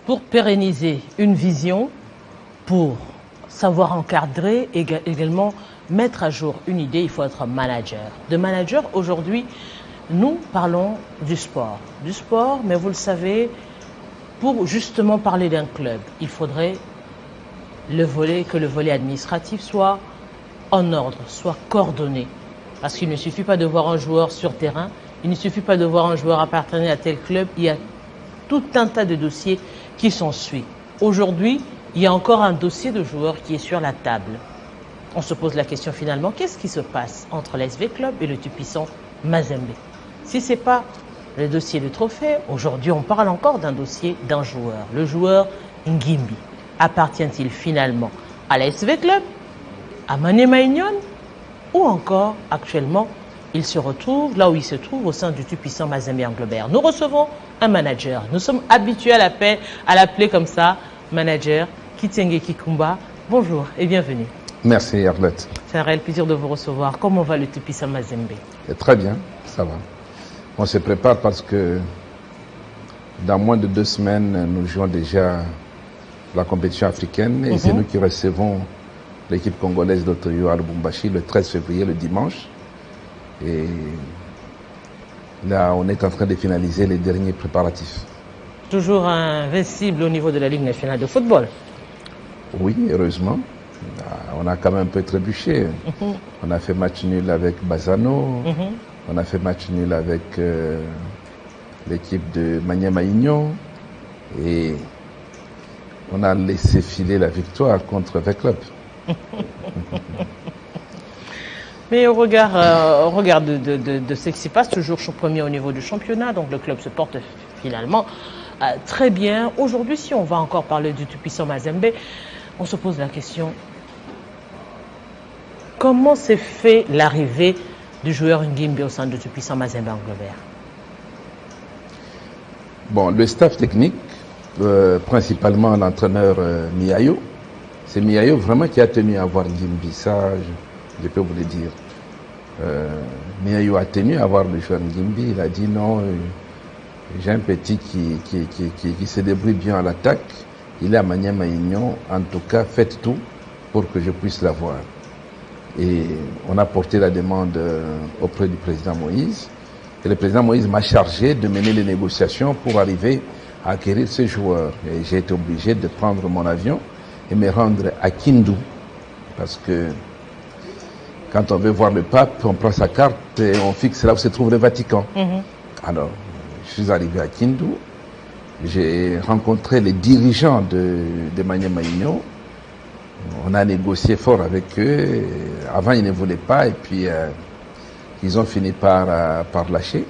Pour pérenniser une vision, pour savoir encadrer et également mettre à jour une idée, il faut être manager. De manager, aujourd'hui, nous parlons du sport. Du sport, mais vous le savez, pour justement parler d'un club, il faudrait que le volet administratif soit en ordre, soit coordonné. Parce qu'il ne suffit pas de voir un joueur sur terrain, il ne suffit pas de voir un joueur appartenir à tel club, il y a tout un tas de dossiers qui s'ensuivent. Aujourd'hui, il y a encore un dossier de joueurs qui est sur la table. On se pose la question finalement, qu'est-ce qui se passe entre l'SV Club et le tout-puissant Mazembe? Si ce n'est pas le dossier de trophée, aujourd'hui on parle encore d'un dossier d'un joueur. Le joueur Ngimbi. Appartient-il finalement à la SV Club, à Maniema Union, ou encore actuellement il se retrouve là où il se trouve au sein du tout-puissant Mazembe Anglebert? Nous recevons un manager. Nous sommes habitués à l'appeler comme ça, manager Kitenge Kikumba. Bonjour et bienvenue. Merci Arlette. C'est un réel plaisir de vous recevoir. Comment va le tout-puissant Mazembe? Très bien, ça va. On se prépare parce que dans moins de 2 semaines, nous jouons déjà la compétition africaine et c'est nous qui recevons l'équipe congolaise d'Otoyo à Lubumbashi le 13 février, le dimanche. Et là, on est en train de finaliser les derniers préparatifs. Toujours invincible au niveau de la Ligue nationale de football? Oui, heureusement. On a quand même un peu trébuché. On a fait match nul avec Bazano. On a fait match nul avec l'équipe de Maniema Union. Et on a laissé filer la victoire contre V Club. Mais au regard de ce qui se passe, toujours premier au niveau du championnat, donc le club se porte finalement très bien. Aujourd'hui, si on va encore parler du tout-puissant Mazembe, on se pose la question, comment s'est fait l'arrivée du joueur Ngimbi au sein du tout-puissant Mazembe Anglebert? Bon, le staff technique, principalement l'entraîneur Miayo, c'est Miayo vraiment qui a tenu à avoir Ngimbi, ça je peux vous le dire. Miayo a tenu à avoir le joueur Ngimbi, il a dit non, j'ai un petit qui se débrouille bien à l'attaque, il est à Maniema Union, en tout cas faites tout pour que je puisse l'avoir. Et on a porté la demande auprès du président Moïse. Et le président Moïse m'a chargé de mener les négociations pour arriver à acquérir ce joueur. Et j'ai été obligé de prendre mon avion et me rendre à Kindu. Parce que quand on veut voir le pape, on prend sa carte et on fixe là où se trouve le Vatican. Alors, je suis arrivé à Kindu. J'ai rencontré les dirigeants de Maniema Union. On a négocié fort avec eux. Avant, ils ne voulaient pas et puis ils ont fini par lâcher.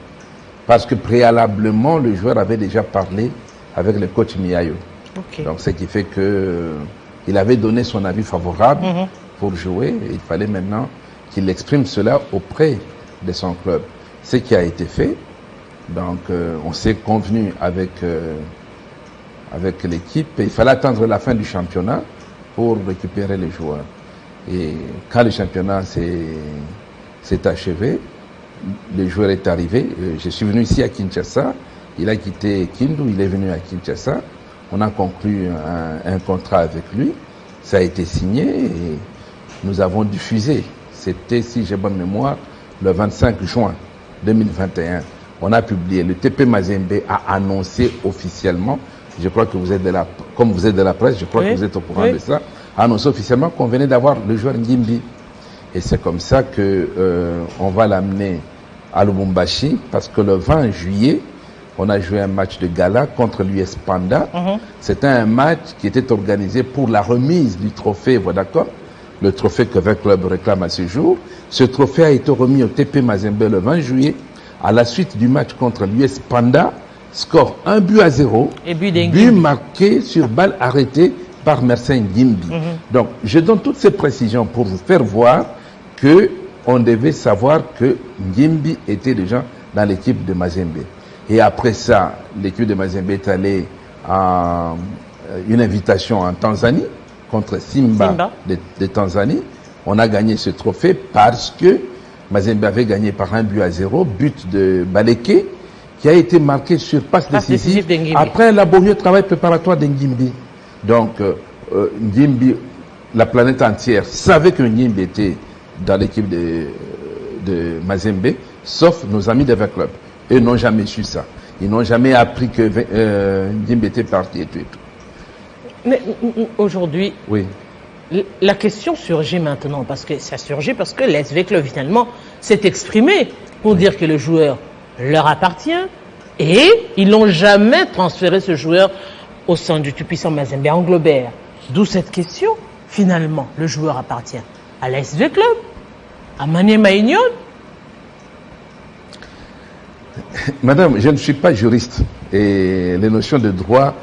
Parce que préalablement, le joueur avait déjà parlé avec le coach Miayo. Donc, ce qui fait qu'il avait donné son avis favorable pour jouer. Et il fallait maintenant qu'il exprime cela auprès de son club. Ce qui a été fait. Donc, on s'est convenu avec l'équipe. Il fallait attendre la fin du championnat pour récupérer les joueurs. Et quand le championnat s'est achevé, le joueur est arrivé. Je suis venu ici à Kinshasa. Il a quitté Kindu, il est venu à Kinshasa. On a conclu un contrat avec lui. Ça a été signé et nous avons diffusé. C'était, si j'ai bonne mémoire, le 25 juin 2021. On a publié. Le TP Mazembe a annoncé officiellement, je crois que vous êtes comme vous êtes de la presse, je crois que vous êtes au courant de ça, a annoncé officiellement qu'on venait d'avoir le joueur Ngimbi. Et c'est comme ça que on va l'amener à Lubumbashi, parce que le 20 juillet, on a joué un match de gala contre l'US Panda. C'était un match qui était organisé pour la remise du trophée, voilà, d'accord, le trophée que V Club réclame à ce jour. Ce trophée a été remis au TP Mazembe le 20 juillet, à la suite du match contre l'US Panda. Score 1-0, but marqué sur balle arrêtée par Mersin Ngimbi. Donc, je donne toutes ces précisions pour vous faire voir que on devait savoir que Ngimbi était déjà dans l'équipe de Mazembe. Et après ça, l'équipe de Mazembe est allée à une invitation en Tanzanie contre Simba. De Tanzanie. On a gagné ce trophée parce que Mazembe avait gagné par 1-0, but de Baleke. qui a été marqué sur passe décisive après un laborieux travail préparatoire d'Ngimbi. Donc, Ngimbi, la planète entière savait que Ngimbi était dans l'équipe de Mazembe, sauf nos amis d'Ever Club. Eux n'ont jamais su ça. Ils n'ont jamais appris que Ngimbi était parti et tout. Mais aujourd'hui, oui. La question surgit maintenant, parce que ça surgit parce que l'SV Club finalement s'est exprimé pour dire que le joueur leur appartient et ils n'ont jamais transféré ce joueur au sein du tout-puissant Mazembe Anglobert. D'où cette question, finalement, le joueur appartient à l'SV Club, à Maniema Union. Madame, je ne suis pas juriste et les notions de droit,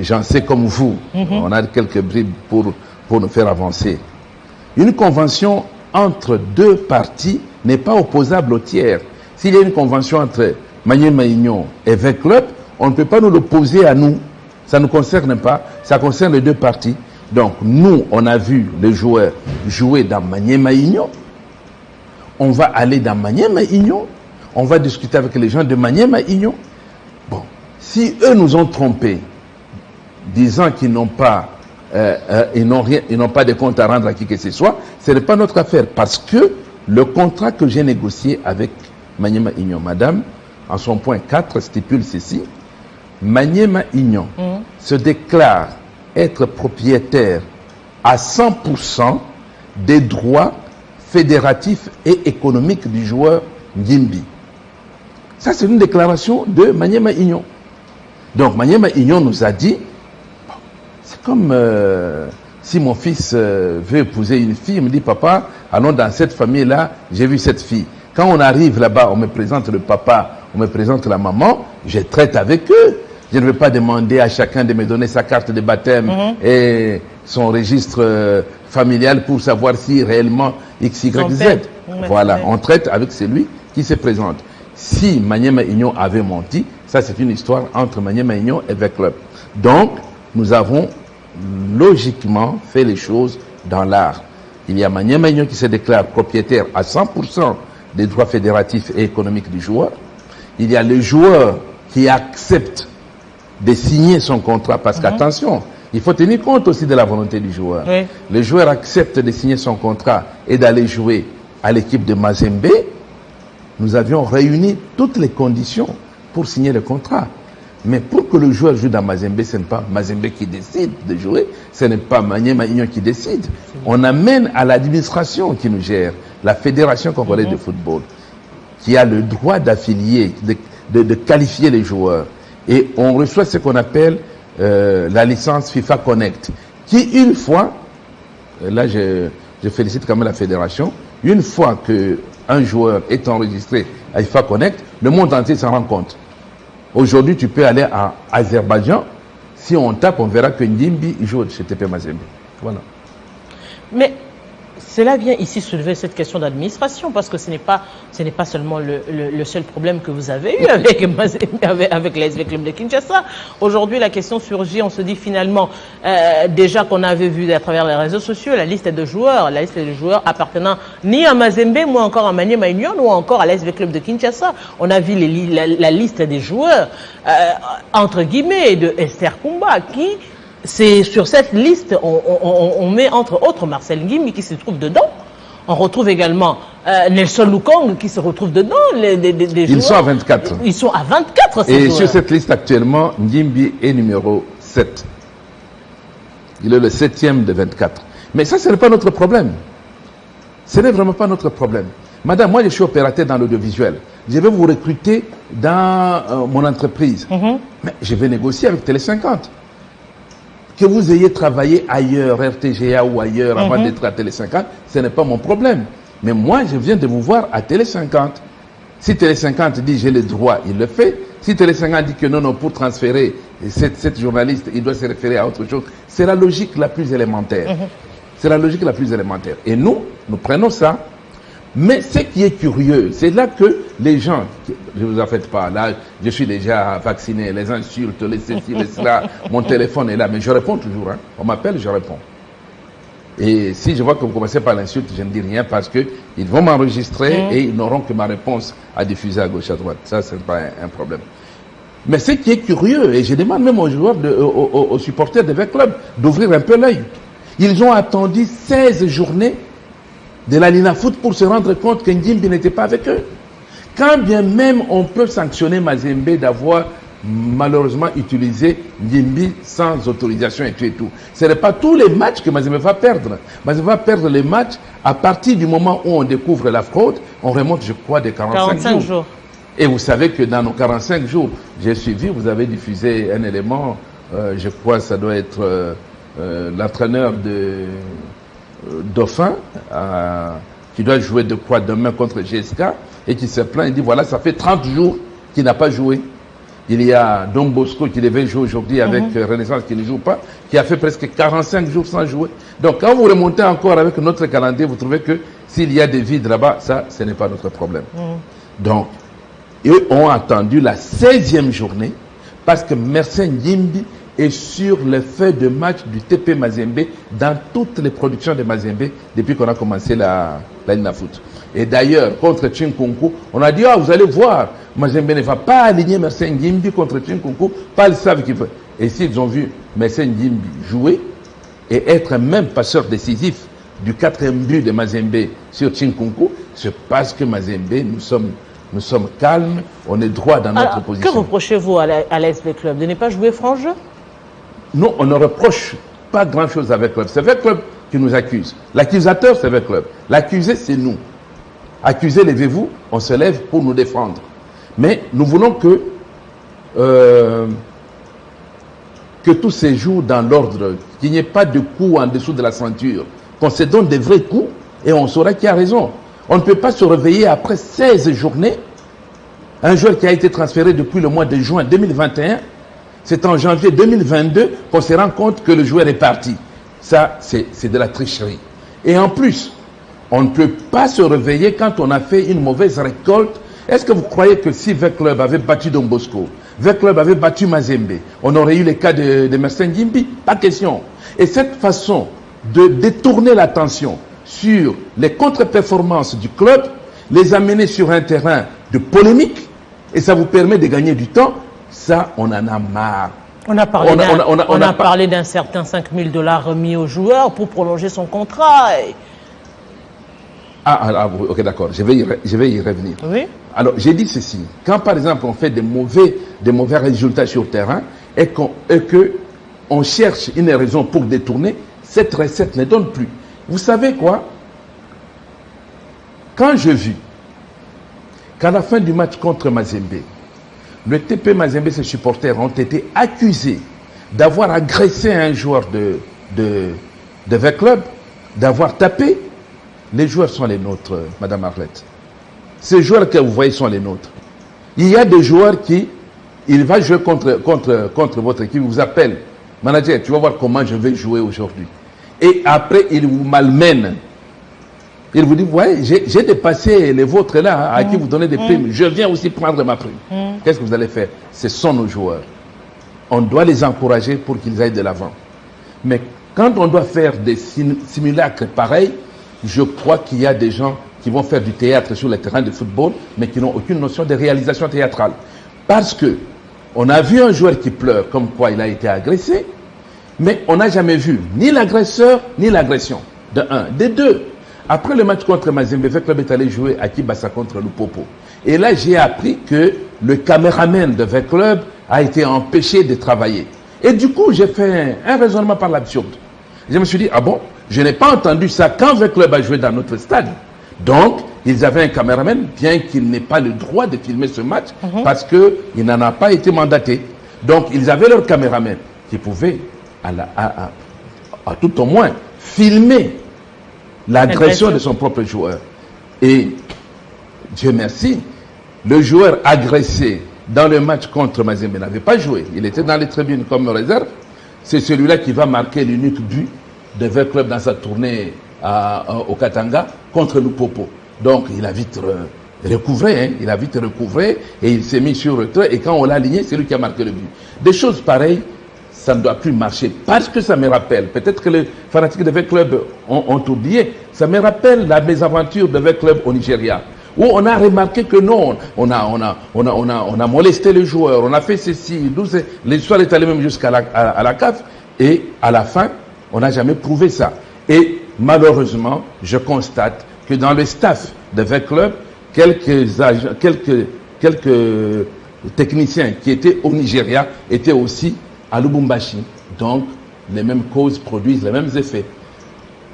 j'en sais comme vous. On a quelques bribes pour nous faire avancer. Une convention entre deux parties n'est pas opposable au tiers. S'il y a une convention entre Maniema Union et V Club, on ne peut pas nous l'opposer à nous. Ça ne nous concerne pas, ça concerne les deux parties. Donc nous, on a vu les joueurs jouer dans Maniema Union. On va aller dans Maniema Union. On va discuter avec les gens de Maniema Union. Bon, si eux nous ont trompés, disant qu'ils n'ont pas ils n'ont pas de compte à rendre à qui que ce soit, ce n'est pas notre affaire. Parce que le contrat que j'ai négocié avec Maniema Union, madame, en son point 4, stipule ceci. Maniema Union se déclare être propriétaire à 100% des droits fédératifs et économiques du joueur Ngimbi. Ça, c'est une déclaration de Maniema Union. Donc, Maniema Union nous a dit, c'est comme si mon fils veut épouser une fille, il me dit, papa, allons dans cette famille-là, j'ai vu cette fille. Quand on arrive là-bas, on me présente le papa, on me présente la maman, je traite avec eux. Je ne vais pas demander à chacun de me donner sa carte de baptême et son registre familial pour savoir si réellement X, Y, Z. Voilà, on traite avec celui qui se présente. Si Maniema Union avait menti, ça c'est une histoire entre Maniema Union et V Club. Donc, nous avons logiquement fait les choses dans l'art. Il y a Maniema Union qui se déclare propriétaire à 100% des droits fédératifs et économiques du joueur. Il y a le joueur qui accepte de signer son contrat parce qu'attention, il faut tenir compte aussi de la volonté du joueur. Oui. Le joueur accepte de signer son contrat et d'aller jouer à l'équipe de Mazembe. Nous avions réuni toutes les conditions pour signer le contrat. Mais pour que le joueur joue dans Mazembe, ce n'est pas Mazembe qui décide de jouer, ce n'est pas Maniema Union qui décide. On amène à l'administration qui nous gère, la Fédération congolaise de football, qui a le droit d'affilier, de qualifier les joueurs. Et on reçoit ce qu'on appelle la licence FIFA Connect, qui une fois, là je félicite quand même la fédération, une fois qu'un joueur est enregistré à FIFA Connect, le monde entier s'en rend compte. Aujourd'hui, tu peux aller à Azerbaïdjan, si on tape, on verra que Ngimbi joue chez TP Mazembe. Voilà. Mais cela vient ici soulever cette question d'administration, parce que ce n'est pas seulement le seul problème que vous avez eu avec l'ASV Club de Kinshasa. Aujourd'hui, la question surgit, on se dit finalement, déjà qu'on avait vu à travers les réseaux sociaux, la liste de joueurs appartenant ni à Mazembe, ou encore à Maniema Union, ou encore à l'ASV Club de Kinshasa. On a vu la liste des joueurs, entre guillemets, de Esther Kumba, qui... C'est sur cette liste, on met entre autres Marcel Ngimbi qui se trouve dedans. On retrouve également Nelson Lukong qui se retrouve dedans. Ils sont à 24. Ils sont à 24, ces Et joueurs. Sur cette liste actuellement, Ngimbi est numéro 7. Il est le 7e de 24. Mais ça, ce n'est pas notre problème. Ce n'est vraiment pas notre problème. Madame, moi je suis opérateur dans l'audiovisuel. Je vais vous recruter dans mon entreprise. Mais je vais négocier avec Télé 50. Que vous ayez travaillé ailleurs, RTGA ou ailleurs, avant d'être à Télé 50, ce n'est pas mon problème. Mais moi, je viens de vous voir à Télé 50. Si Télé 50 dit j'ai le droit, il le fait. Si Télé 50 dit que non, pour transférer cette journaliste, il doit se référer à autre chose, c'est la logique la plus élémentaire. C'est la logique la plus élémentaire. Et nous prenons ça. Mais ce qui est curieux, c'est là que les gens, je ne vous en faites pas, là, je suis déjà vacciné, les insultes, les ceci, les cela, mon téléphone est là, mais je réponds toujours. On m'appelle, je réponds. Et si je vois que vous commencez par l'insulte, je ne dis rien parce qu'ils vont m'enregistrer et ils n'auront que ma réponse à diffuser à gauche, à droite. Ça, ce n'est pas un problème. Mais ce qui est curieux, et je demande même aux joueurs, aux supporters de V Club d'ouvrir un peu l'œil. Ils ont attendu 16 journées de la Lina Foot pour se rendre compte que Ngimbi n'était pas avec eux. Quand bien même on peut sanctionner Mazembe d'avoir malheureusement utilisé Ngimbi sans autorisation et tout. Ce n'est pas tous les matchs que Mazembe va perdre. Mazembe va perdre les matchs à partir du moment où on découvre la fraude. On remonte, je crois, des 45 jours. Et vous savez que dans nos 45 jours, j'ai suivi, vous avez diffusé un élément, je crois que ça doit être l'entraîneur de Dauphin, qui doit jouer de quoi demain contre GSK, et qui se plaint, il dit voilà, ça fait 30 jours qu'il n'a pas joué. Il y a Don Bosco qui devait jouer aujourd'hui avec Renaissance qui ne joue pas, qui a fait presque 45 jours sans jouer. Donc quand vous remontez encore avec notre calendrier, vous trouvez que s'il y a des vides là-bas, ça, ce n'est pas notre problème. Donc, eux ont attendu la 16e journée parce que Mersin Ngimbi est sur les feuilles de match du TP Mazembe dans toutes les productions de Mazembe depuis qu'on a commencé la Lina Foot. Et d'ailleurs, contre Chinkunku, on a dit, ah, vous allez voir, Mazembe ne va pas aligner Mersin Ngimbi contre Chinkunku, pas le savent qu'il faut. Et s'ils ont vu Mersin Ngimbi jouer et être même passeur décisif du 4e but de Mazembe sur Chinkunku, c'est parce que Mazembe, nous sommes calmes, on est droit dans notre position. Que reprochez-vous à l'ASV Club? De ne pas jouer franc jeu? Non, on ne reproche pas grand-chose avec Club. C'est V Club qui nous accuse. L'accusateur, c'est V Club. L'accusé, c'est nous. Accusé, levez-vous, on se lève pour nous défendre. Mais nous voulons que tout se joue dans l'ordre, qu'il n'y ait pas de coups en dessous de la ceinture, qu'on se donne des vrais coups et on saura qui a raison. On ne peut pas se réveiller après 16 journées. Un joueur qui a été transféré depuis le mois de juin 2021, c'est en janvier 2022 qu'on se rend compte que le joueur est parti. Ça, c'est de la tricherie. Et en plus, on ne peut pas se réveiller quand on a fait une mauvaise récolte. Est-ce que vous croyez que si V Club avait battu Don Bosco, V Club avait battu Mazembe, on aurait eu les cas de Mersin Ngimbi? Pas question. Et cette façon de détourner l'attention sur les contre-performances du club, les amener sur un terrain de polémique, et ça vous permet de gagner du temps, ça, on en a marre. On a parlé d'un certain $5 000 remis au joueur pour prolonger son contrat. Ok, d'accord, je vais y revenir. Oui. Alors, j'ai dit ceci. Quand, par exemple, on fait des mauvais résultats sur le terrain et qu'on cherche une raison pour détourner, cette recette ne donne plus. Vous savez quoi? Quand je vis qu'à la fin du match contre Mazembe, le TP Mazembe et ses supporters ont été accusés d'avoir agressé un joueur de V Club, d'avoir tapé, les joueurs sont les nôtres, Madame Arlette. Ces joueurs que vous voyez sont les nôtres. Il y a des joueurs qui, il va jouer contre votre équipe, il vous appelle, manager, tu vas voir comment je vais jouer aujourd'hui. Et après, il vous malmène. Il vous dit, ouais, j'ai dépassé les vôtres là, à qui vous donnez des primes. Je viens aussi prendre ma prime. Qu'est-ce que vous allez faire? Ce sont nos joueurs. On doit les encourager pour qu'ils aillent de l'avant. Mais quand on doit faire des simulacres pareils, je crois qu'il y a des gens qui vont faire du théâtre sur le terrain de football, mais qui n'ont aucune notion de réalisation théâtrale. Parce que on a vu un joueur qui pleure comme quoi il a été agressé, mais on n'a jamais vu ni l'agresseur, ni l'agression. De un. De deux, après le match contre Mazembe, V Club est allé jouer à Kibasa contre Lupopo. Et là, j'ai appris que le caméraman de V Club a été empêché de travailler. Et du coup, j'ai fait un raisonnement par l'absurde. Je me suis dit, ah bon, je n'ai pas entendu ça quand V Club a joué dans notre stade. Donc, ils avaient un caméraman, bien qu'il n'ait pas le droit de filmer ce match, parce qu'il n'en a pas été mandaté. Donc, ils avaient leur caméraman qui pouvait, à tout au moins, filmer l'agression de son propre joueur. Et, Dieu merci, le joueur agressé dans le match contre Mazembe n'avait pas joué. Il était dans les tribunes comme réserve. C'est celui-là qui va marquer l'unique but de V Club dans sa tournée au Katanga contre Lupopo. Donc, il a vite recouvré, il a vite recouvré et il s'est mis sur retrait. Et quand on l'a aligné, c'est lui qui a marqué le but. Des choses pareilles, ça ne doit plus marcher. Parce que ça me rappelle, peut-être que les fanatiques de V Club ont oublié, ça me rappelle la mésaventure de V Club au Nigeria, où on a remarqué que non, on a molesté les joueurs, on a fait ceci, l'histoire est allée même jusqu'à la CAF, et à la fin, on n'a jamais prouvé ça. Et malheureusement, je constate que dans le staff de V Club, quelques techniciens qui étaient au Nigeria étaient aussi à Lubumbashi. Donc, les mêmes causes produisent les mêmes effets.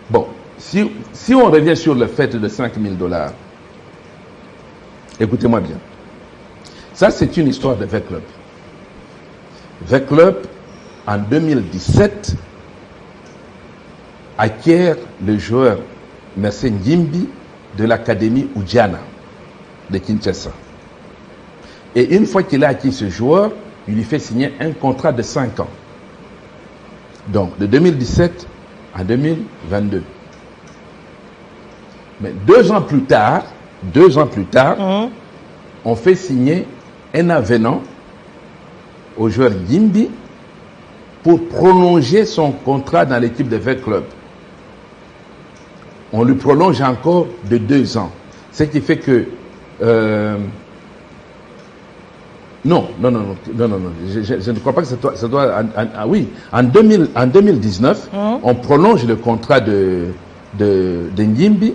Bon, si on revient sur le fait de 5 000 $, écoutez-moi bien. Ça, c'est une histoire de V Club. V Club, en 2017, acquiert le joueur Mercé Ngimbi de l'académie Udiana de Kinshasa. Et une fois qu'il a acquis ce joueur, il lui fait signer un contrat de 5 ans. Donc, de 2017 à 2022. Mais 2 ans plus tard, on fait signer un avenant au joueur Ngimbi pour prolonger son contrat dans l'équipe de V Club. On lui prolonge encore de 2 ans. Ce qui fait que... Non. Je ne crois pas que ça doit oui, en 2019, on prolonge le contrat de Ngimbi.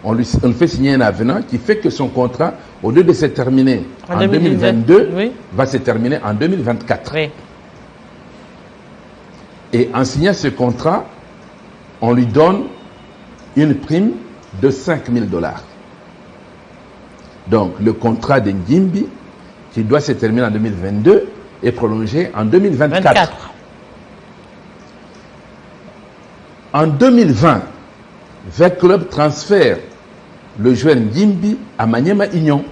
On lui fait signer un avenant qui fait que son contrat, au lieu de se terminer en 2022, oui, va se terminer en 2024. Oui. Et en signant ce contrat, on lui donne une prime de 5 000 $. Donc, le contrat de Ngimbi, qui doit se terminer en 2022, est prolongé en 2024. En 2020, V Club transfère le joueur Ngimbi à Maniema Union.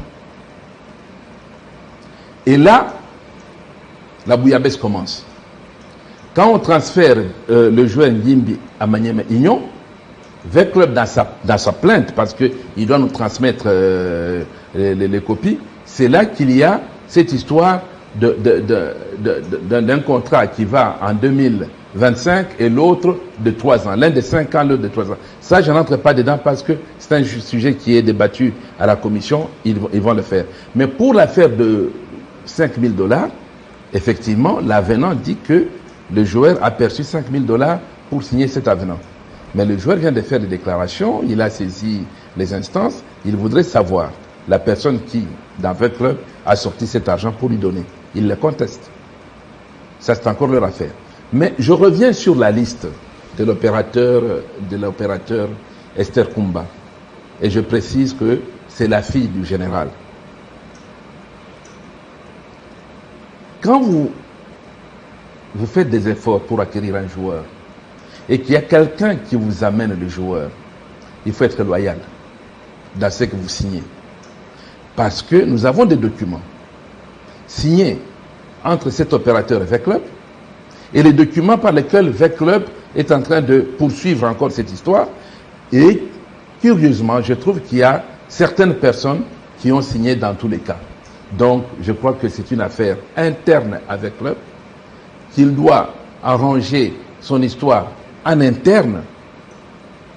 Et là, la bouillabaisse commence. Quand on transfère le joueur Ngimbi à Maniema Union, V Club, dans sa plainte, parce qu'il doit nous transmettre les copies, c'est là qu'il y a cette histoire d'un contrat qui va en 2025 et l'autre de 3 ans. L'un de 5 ans, l'autre de 3 ans. Ça, je n'entre pas dedans parce que c'est un sujet qui est débattu à la commission. Ils vont le faire. Mais pour l'affaire de 5 000 $, effectivement, l'avenant dit que le joueur a perçu 5 000 $ pour signer cet avenant. Mais le joueur vient de faire des déclarations, il a saisi les instances, il voudrait savoir la personne qui, dans V Club, a sorti cet argent pour lui donner. Il le conteste. Ça, c'est encore leur affaire. Mais je reviens sur la liste de l'opérateur Esther Kumba. Et je précise que c'est la fille du général. Quand vous faites des efforts pour acquérir un joueur, et qu'il y a quelqu'un qui vous amène le joueur, il faut être loyal dans ce que vous signez. Parce que nous avons des documents signés entre cet opérateur et V Club et les documents par lesquels V Club est en train de poursuivre encore cette histoire. Et curieusement, je trouve qu'il y a certaines personnes qui ont signé dans tous les cas. Donc, je crois que c'est une affaire interne à V Club, qu'il doit arranger son histoire en interne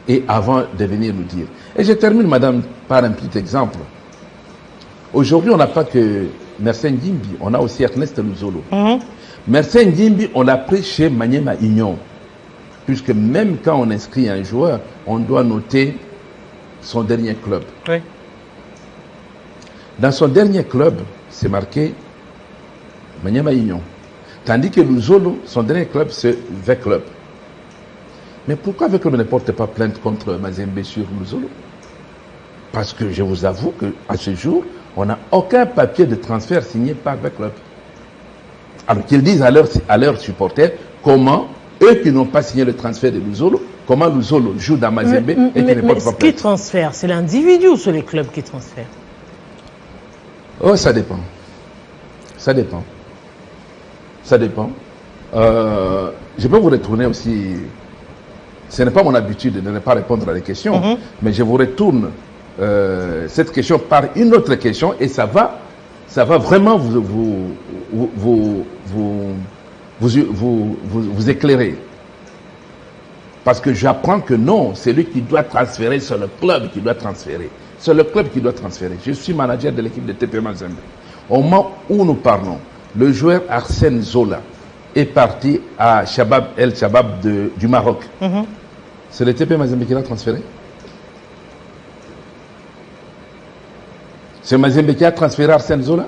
et avant de venir nous dire. Et je termine, madame, par un petit exemple. Aujourd'hui, on n'a pas que Mercé Ngimbi, on a aussi Ernest Luzolo. Mercé Ngimbi, on l'a pris chez Maniema Union. Puisque même quand on inscrit un joueur, on doit noter son dernier club. Oui. Dans son dernier club, c'est marqué Maniema Union. Tandis que Luzolo, son dernier club, c'est V Club. Mais pourquoi V Club ne porte pas plainte contre Mazembe sur Luzolo? Parce que je vous avoue qu'à ce jour, on n'a aucun papier de transfert signé par V Club. Alors qu'ils disent à leurs supporters comment, eux qui n'ont pas signé le transfert de Luzolo, comment Luzolo joue dans Mazembe et qui ne porte pas plainte. Qui transfère? C'est l'individu ou c'est les clubs qui transfèrent? Oh, ça dépend. Ça dépend. Ça dépend. Je peux vous retourner aussi. Ce n'est pas mon habitude de ne pas répondre à des questions, mais je vous retourne cette question par une autre question et ça va vraiment vous vous éclairez. Parce que j'apprends que non, c'est lui qui doit transférer, c'est le club qui doit transférer. C'est le club qui doit transférer. Je suis manager de l'équipe de TP Mazembe. Au moment où nous parlons, le joueur Arsène Zola est parti à El Shabab du Maroc. C'est le TP Mazembe qui l'a transféré. C'est Mazembe qui a transféré Arsène Zola.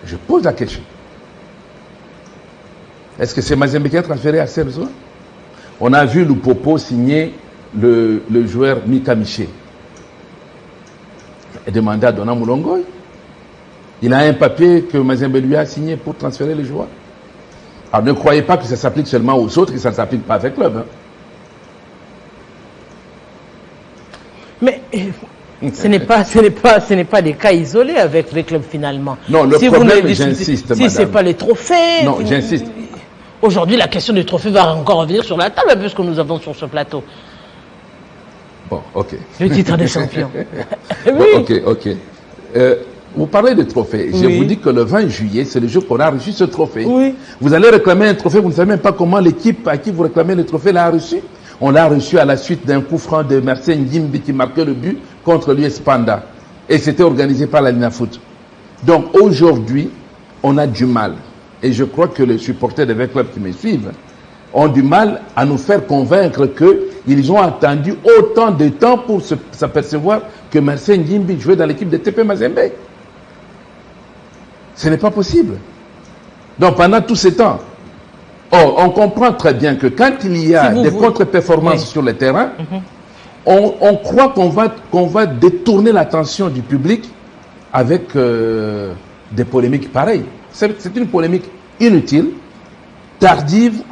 Je pose la question. Est-ce que c'est Mazembe qui a transféré Arsène Zola? On a vu Lupopo signer le joueur Mika Miché et demander à Dona Moulongoy. Il a un papier que Mazembe lui a signé pour transférer les joueurs. Alors ne croyez pas que ça s'applique seulement aux autres, que ça ne s'applique pas avec le club. Hein. Mais ce n'est pas des cas isolés avec les clubs finalement. Non, le problème, j'insiste, si ce n'est pas les trophées. Non, j'insiste. Aujourd'hui, la question des trophées va encore revenir sur la table, puisque nous avons sur ce plateau. Bon, ok. Le titre des champions. Oui. Ok. Vous parlez de trophées. Oui. Je vous dis que le 20 juillet, c'est le jour qu'on a reçu ce trophée. Oui. Vous allez réclamer un trophée, vous ne savez même pas comment l'équipe à qui vous réclamez le trophée l'a reçu. On l'a reçu à la suite d'un coup franc de Mercé Ngimbi qui marquait le but contre l'US Panda. Et c'était organisé par la Linafoot. Donc aujourd'hui, on a du mal. Et je crois que les supporters des 20 clubs qui me suivent ont du mal à nous faire convaincre qu'ils ont attendu autant de temps pour s'apercevoir que Mercé Ngimbi jouait dans l'équipe de TP Mazembe. Ce n'est pas possible. Donc pendant tout ce temps, on comprend très bien que quand il y a des contre-performances sur le terrain, on croit qu'on va détourner l'attention du public avec des polémiques pareilles. C'est une polémique inutile, tardive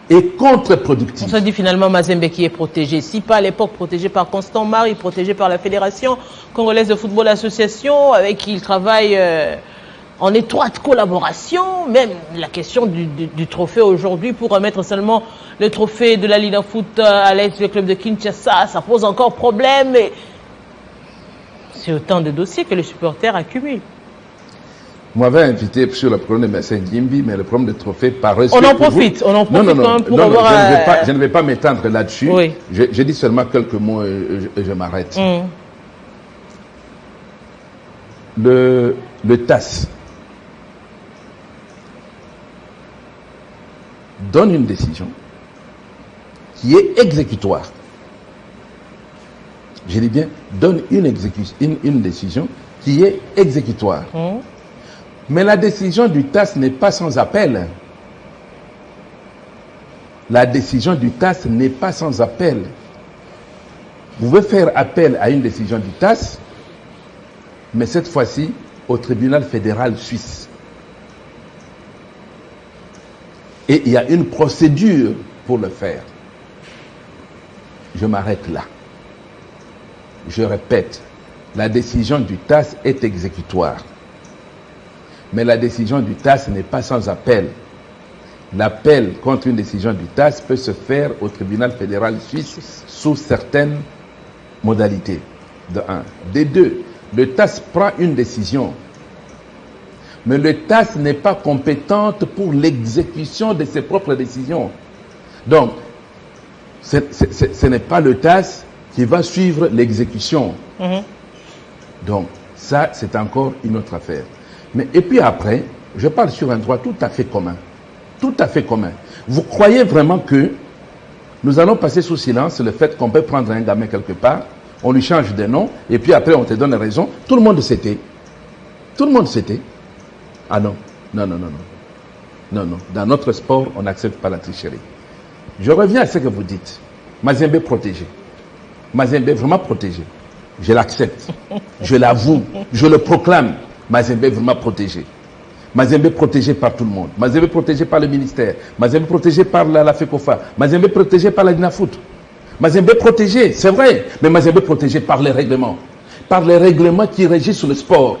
et contre-productive. On se dit finalement Mazembe qui est protégé. Si pas à l'époque protégé par Constant Marie, protégé par la Fédération Congolaise de Football Association, avec qui il travaille en étroite collaboration, même la question du trophée aujourd'hui, pour remettre seulement le trophée de la Linafoot à l'aise du club de Kinshasa, ça pose encore problème. C'est autant de dossiers que les supporters accumulent. Vous m'avez invité sur le problème de Mercé Ngimbi, mais le problème de trophée par respect. On en profite quand même pour avoir... Je ne vais pas m'étendre là-dessus. Oui. Je dis seulement quelques mots et je m'arrête. Le TAS donne une décision qui est exécutoire. Je dis bien, donne une décision qui est exécutoire. Mais la décision du TAS n'est pas sans appel. La décision du TAS n'est pas sans appel. Vous pouvez faire appel à une décision du TAS, mais cette fois-ci au tribunal fédéral suisse. Et il y a une procédure pour le faire. Je m'arrête là. Je répète, la décision du TAS est exécutoire. Mais la décision du TAS n'est pas sans appel. L'appel contre une décision du TAS peut se faire au tribunal fédéral suisse sous certaines modalités. De un. De deux, le TAS prend une décision. Mais le TAS n'est pas compétente pour l'exécution de ses propres décisions. Donc, ce n'est pas le TAS qui va suivre l'exécution. Donc, ça, c'est encore une autre affaire. Et puis après, je parle sur un droit tout à fait commun. Tout à fait commun. Vous croyez vraiment que nous allons passer sous silence le fait qu'on peut prendre un gamin quelque part, on lui change de nom, et puis après on te donne raison. Tout le monde s'était. Tout le monde s'était. Ah non. Non. Dans notre sport, on n'accepte pas la tricherie. Je reviens à ce que vous dites. Mazembe protégé. Mazembe vraiment protégé. Je l'accepte. Je l'avoue. Je le proclame. Mazembe vraiment protégé. Mazembe protégé par tout le monde. Mazembe protégé par le ministère. Mazembe protégé par la FECOFA. Mazembe protégé par la Linafoot. Mazembe protégé, c'est vrai, mais Mazembe protégé par les règlements. Par les règlements qui régissent le sport.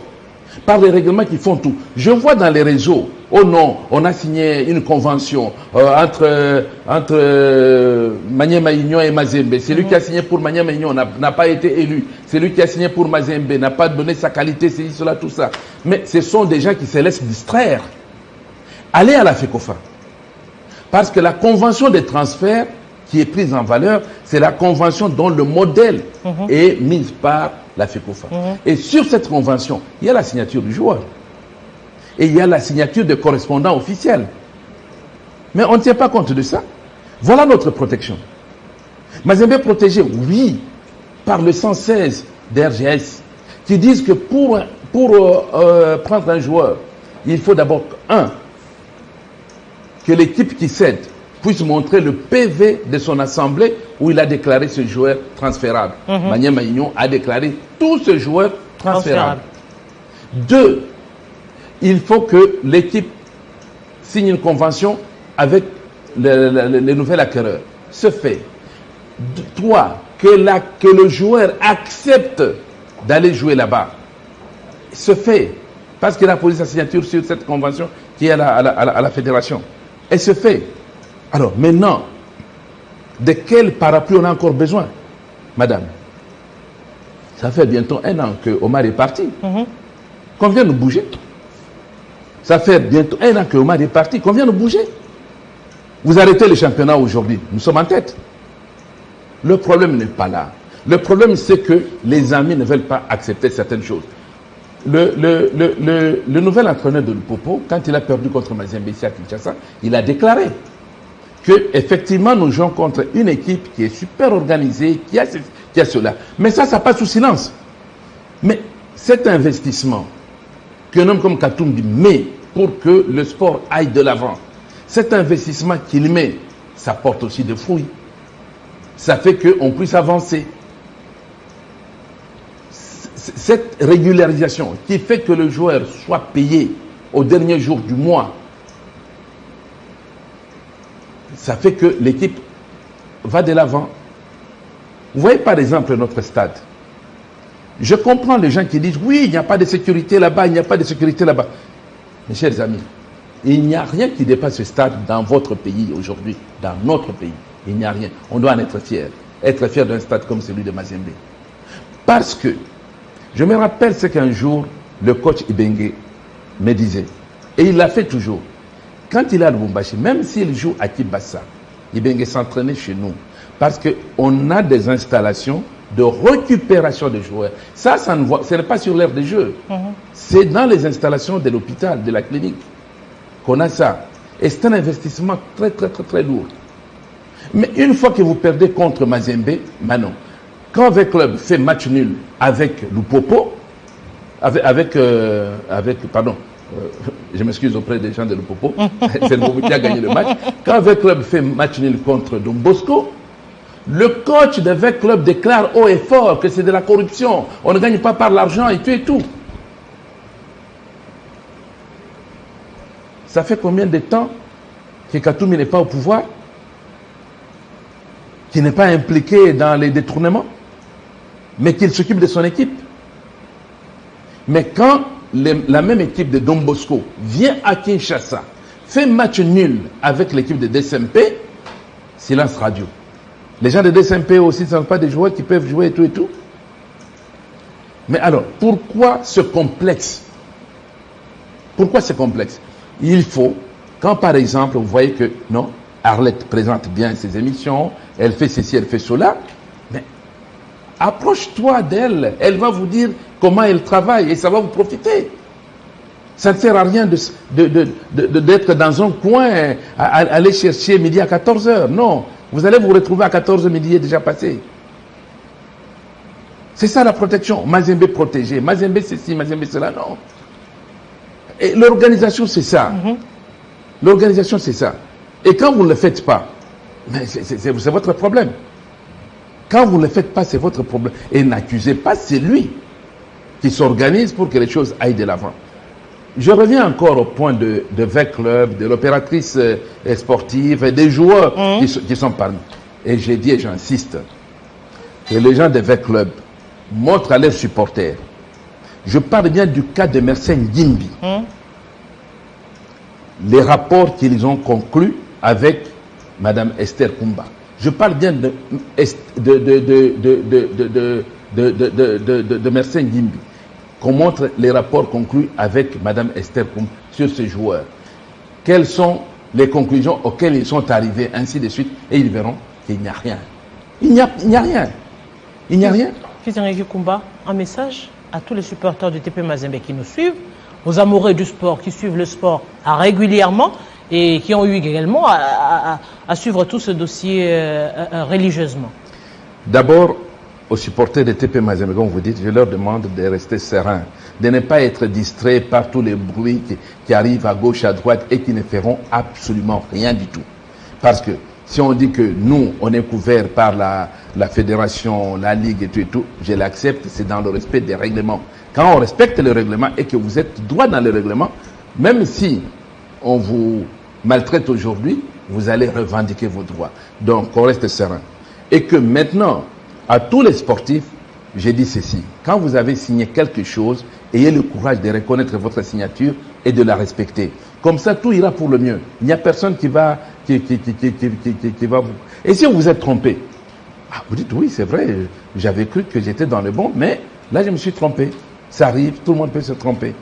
Par les règlements qui font tout. Je vois dans les réseaux oh non, on a signé une convention entre Maniema Union et Mazembe. Celui qui a signé pour Maniema Union n'a pas été élu. Celui qui a signé pour Mazembe n'a pas donné sa qualité, cela, tout ça. Mais ce sont des gens qui se laissent distraire. Allez à la FECOFA. Parce que la convention des transferts qui est prise en valeur, c'est la convention dont le modèle est mis par la FECOFA. Et sur cette convention, il y a la signature du joueur. Et il y a la signature de correspondants officiels. Mais on ne tient pas compte de ça. Voilà notre protection. Mazembe est protégé, oui, par le 116 d'RGS, qui disent que pour prendre un joueur, il faut d'abord, que l'équipe qui cède puisse montrer le PV de son assemblée où il a déclaré ce joueur transférable. Maniema Union a déclaré tout ce joueur transférable. 2, il faut que l'équipe signe une convention avec le nouvel acquéreur. Ce fait. 3, que le joueur accepte d'aller jouer là-bas. Ce fait. Parce qu'il a posé sa signature sur cette convention qui est à la fédération. Et ce fait. Alors maintenant, de quel parapluie on a encore besoin, madame? Ça fait bientôt 1 an que Omar est parti. Qu'on vient nous bouger. Ça fait bientôt 1 an que Omar est parti. Qu'on vient nous bouger. Vous arrêtez le championnat aujourd'hui. Nous sommes en tête. Le problème n'est pas là. Le problème, c'est que les amis ne veulent pas accepter certaines choses. Le nouvel entraîneur de Lupopo, quand il a perdu contre Mazembe ici à Kinshasa, il a déclaré que effectivement nous jouons contre une équipe qui est super organisée, qui a cela. Mais ça passe sous silence. Mais cet investissement qu'un homme comme Katumbi met pour que le sport aille de l'avant, cet investissement qu'il met, ça porte aussi des fruits. Ça fait qu'on puisse avancer. Cette régularisation qui fait que le joueur soit payé au dernier jour du mois, ça fait que l'équipe va de l'avant. Vous voyez par exemple notre stade. Je comprends les gens qui disent oui, il n'y a pas de sécurité là-bas, il n'y a pas de sécurité là-bas. Mes chers amis, il n'y a rien qui dépasse ce stade dans votre pays aujourd'hui, dans notre pays. Il n'y a rien. On doit en être fier. Être fier d'un stade comme celui de Mazembe. Parce que je me rappelle ce qu'un jour le coach Ibenge me disait. Et il l'a fait toujours. Quand il est à Lubumbashi, même s'il joue à Kibassa, Ibenge s'entraînait chez nous. Parce qu'on a des installations de récupération de joueurs. Ça ce n'est pas sur l'aire de jeu. C'est dans les installations de l'hôpital, de la clinique, qu'on a ça. Et c'est un investissement très, très, très, très lourd. Mais une fois que vous perdez contre Mazembe, maintenant, quand un club fait match nul avec Lupopo, je m'excuse auprès des gens de Lupopo, c'est Lupopo qui a gagné le match. Quand un club fait match nul contre Don Bosco, le coach de club déclare haut et fort que c'est de la corruption. On ne gagne pas par l'argent et tout. Ça fait combien de temps que Katumbi n'est pas au pouvoir? Qui n'est pas impliqué dans les détournements, mais qu'il s'occupe de son équipe. Mais quand la même équipe de Don Bosco vient à Kinshasa, fait match nul avec l'équipe de DSMP, silence radio. Les gens de DSMP aussi ne sont pas des joueurs qui peuvent jouer et tout. Mais alors, pourquoi ce complexe? Pourquoi ce complexe? Il faut, quand par exemple, vous voyez que, non, Arlette présente bien ses émissions, elle fait ceci, elle fait cela, mais approche-toi d'elle, elle va vous dire comment elle travaille et ça va vous profiter. Ça ne sert à rien d'être dans un coin, à aller chercher midi à 14h. Non, vous allez vous retrouver à 14h, midi est déjà passé. C'est ça la protection. Mazembe protégé, Mazembe ceci, Mazembe cela, non. Et l'organisation, c'est ça. L'organisation, c'est ça. Et quand vous ne le faites pas, c'est votre problème. Quand vous ne le faites pas, c'est votre problème. Et n'accusez pas celui qui s'organise pour que les choses aillent de l'avant. Je reviens encore au point de V-Club, de l'opératrice sportive et des joueurs qui sont parmi. Et j'ai dit et j'insiste que les gens de V-Club montrent à leurs supporters. Je parle bien du cas de Mersenne Gimbi. les rapports qu'ils ont conclus avec Mme Esther Kumba. Je parle bien de Mersenne Gimbi, qu'on montre les rapports conclus avec Mme Esther Kumba sur ces joueurs. Quelles sont les conclusions auxquelles ils sont arrivés, ainsi de suite, et ils verront qu'il n'y a rien. Il n'y a rien. Il n'y a rien. Fils Henri Kumba, un message à tous les supporters du TP Mazembe qui nous suivent, aux amoureux du sport qui suivent le sport régulièrement et qui ont eu également à suivre tout ce dossier religieusement. D'abord, aux supporters de TP Mazembe, comme vous dites, je leur demande de rester sereins, de ne pas être distraits par tous les bruits qui arrivent à gauche, à droite et qui ne feront absolument rien du tout. Parce que si on dit que nous, on est couvert par la fédération, la ligue et tout, je l'accepte, c'est dans le respect des règlements. Quand on respecte le règlement et que vous êtes droit dans le règlement, même si on vous maltraite aujourd'hui, vous allez revendiquer vos droits. Donc, on reste serein. Et que maintenant, à tous les sportifs, j'ai dit ceci. Quand vous avez signé quelque chose, ayez le courage de reconnaître votre signature et de la respecter. Comme ça, tout ira pour le mieux. Il n'y a personne qui va vous... Et si vous vous êtes trompé, vous dites, oui, c'est vrai, j'avais cru que j'étais dans le bon, mais là, je me suis trompé. Ça arrive, tout le monde peut se tromper.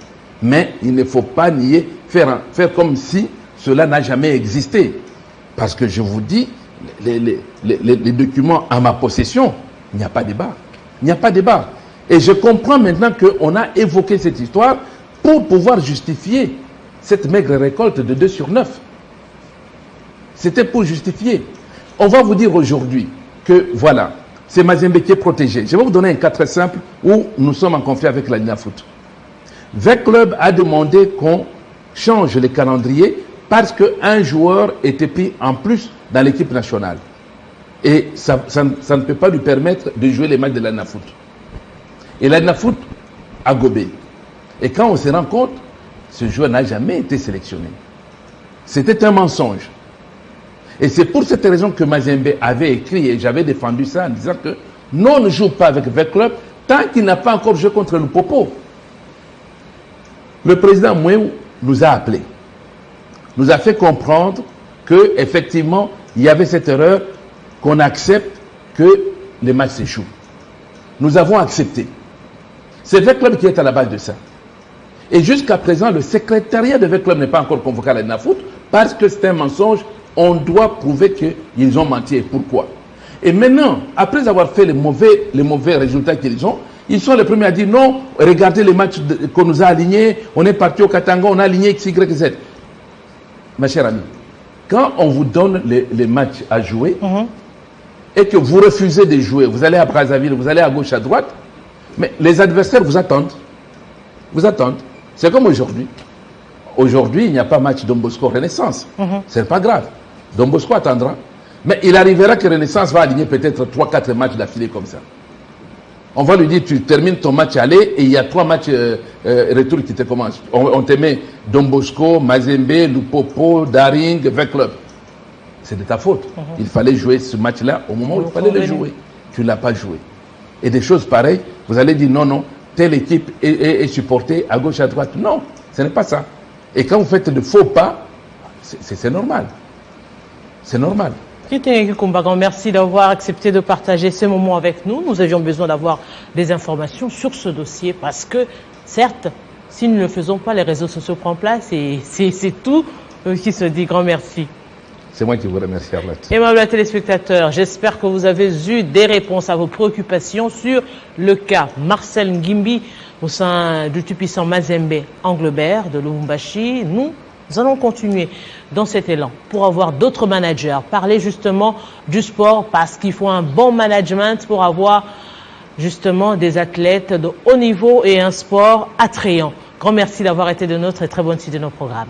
Mais il ne faut pas nier, faire comme si cela n'a jamais existé. Parce que je vous dis, les documents à ma possession, il n'y a pas de débat. Il n'y a pas de débat. Et je comprends maintenant qu'on a évoqué cette histoire pour pouvoir justifier cette maigre récolte de 2 sur 9. C'était pour justifier. On va vous dire aujourd'hui que voilà, c'est Mazembe qui est protégé. Je vais vous donner un cas très simple où nous sommes en conflit avec la Foot. VEC Club a demandé qu'on change le calendrier parce qu'un joueur était pris en plus dans l'équipe nationale. Et ça ne peut pas lui permettre de jouer les matchs de la Foot. Et la Foot a gobé. Et quand on se rend compte, ce joueur n'a jamais été sélectionné. C'était un mensonge. Et c'est pour cette raison que Mazembe avait écrit, et j'avais défendu ça en disant que non, on ne joue pas avec VEC Club tant qu'il n'a pas encore joué contre le Popo. Le président Mouéou nous a appelés, nous a fait comprendre qu'effectivement, il y avait cette erreur, qu'on accepte que les matchs s'échouent. Nous avons accepté. C'est VEC Club qui est à la base de ça. Et jusqu'à présent, le secrétariat de VEC Club n'est pas encore convoqué à la Foot parce que c'est un mensonge. On doit prouver qu'ils ont menti. Et pourquoi? Et maintenant, après avoir fait les mauvais résultats qu'ils ont, ils sont les premiers à dire non, regardez les matchs qu'on nous a alignés, on est parti au Katanga, on a aligné X, Y, Z. Ma chère amie, quand on vous donne les matchs à jouer et que vous refusez de jouer, vous allez à Brazzaville, vous allez à gauche, à droite, mais les adversaires vous attendent. Vous attendent. C'est comme aujourd'hui. Aujourd'hui, il n'y a pas match Don Bosco Renaissance. C'est pas grave. Don Bosco attendra. Mais il arrivera que Renaissance va aligner peut-être 3-4 matchs d'affilée comme ça. On va lui dire, tu termines ton match aller et il y a 3 matchs retour qui te commencent. On te met Don Bosco, Mazembe, Lupopo, Daring, VEC Club. C'est de ta faute. Il fallait jouer ce match-là au moment où il fallait le jouer. Tu ne l'as pas joué. Et des choses pareilles, vous allez dire non, non, telle équipe est supportée à gauche, à droite. Non, ce n'est pas ça. Et quand vous faites de faux pas, c'est normal. C'est normal. Merci d'avoir accepté de partager ce moment avec nous. Nous avions besoin d'avoir des informations sur ce dossier parce que, certes, si nous ne le faisons pas, les réseaux sociaux prennent place et c'est tout qui se dit. Grand merci. C'est moi qui vous remercie, Arlette. Aimables téléspectateurs, j'espère que vous avez eu des réponses à vos préoccupations sur le cas Marcel Ngimbi au sein du tout-puissant Mazembe Anglebert de Lubumbashi. Nous allons continuer dans cet élan pour avoir d'autres managers, parler justement du sport parce qu'il faut un bon management pour avoir justement des athlètes de haut niveau et un sport attrayant. Grand merci d'avoir été de notre et très bonne suite de nos programmes.